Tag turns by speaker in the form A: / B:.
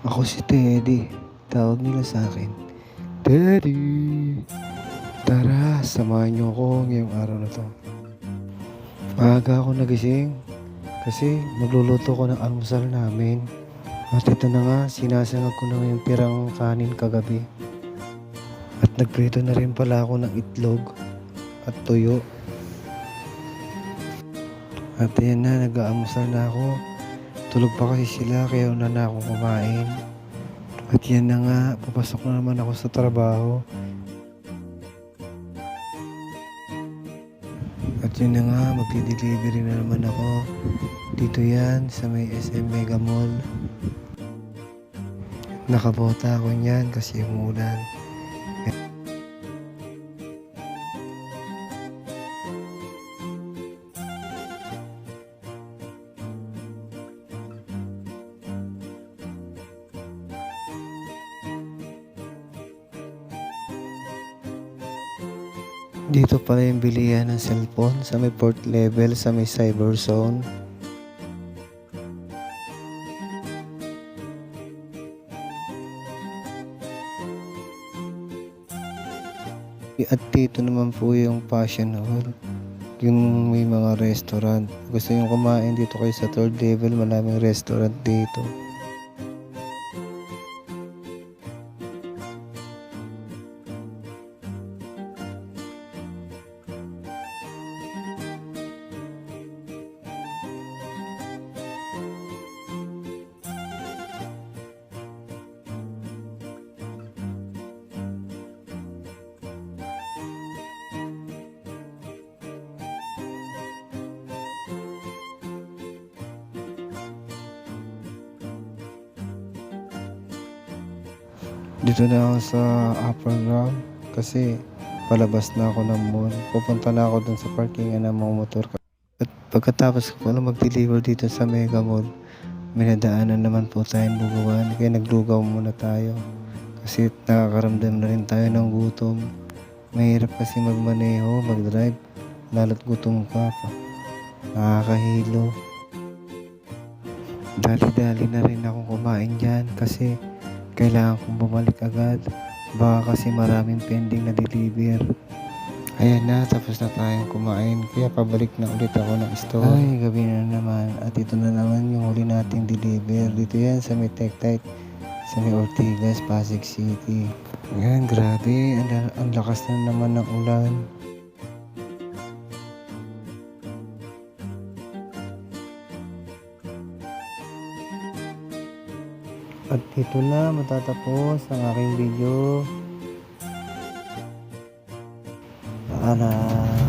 A: Ako si Teddy. Tawag nila sa akin, Teddy! Tara, samahan niyo ako ngayong araw na to. Maaga ako nagising kasi magluluto ko ng almusal namin. At ito na nga, sinasangag ko na yung tirang kanin kagabi. At nagprito na rin pala ako ng itlog at tuyo. At ayan na, nag-aalmusal na ako. Tulog pa kasi sila kaya una na ako kumain. At yan na nga, papasok na naman ako sa trabaho. At yun na nga, magdi-delivery na naman ako. Dito yan, sa may SM Mega Mall. Nakabota ako niyan kasi umulan. Dito pala yung bilihan ng cellphone sa may port level sa may cyber zone. At dito naman po yung Passion Hall, yung may mga restaurant. Gusto yung kumain dito kayo sa third level, maraming restaurant dito. Dito na ako sa upper ground kasi palabas na ako ng mall. Pupunta na ako dun sa parkingan ng mga motor. At pagkatapos ko pala mag-deliver dito sa Mega Mall, may nadaanan naman po tayong lugawan. Kaya naglugaw muna tayo kasi nakakaramdam na rin tayo ng gutom. Mahirap kasi magmaneho, mag-drive, lalo't gutom ka pa. Nakakahilo. Dali-dali na rin akong kumain dyan kasi kailangan kong bumalik agad. Baka kasi maraming pending na deliver. Ayan na, tapos na tayong kumain. Kaya pabalik na ulit ako ng store. Ay, gabi na naman. At ito na naman yung huli nating deliver. Dito yan sa may Tektite, sa may Ortigas, Pasig City. Ayan, grabe. Ang lakas na naman ng ulan. At dito na matatapos ang aking video. Paalam.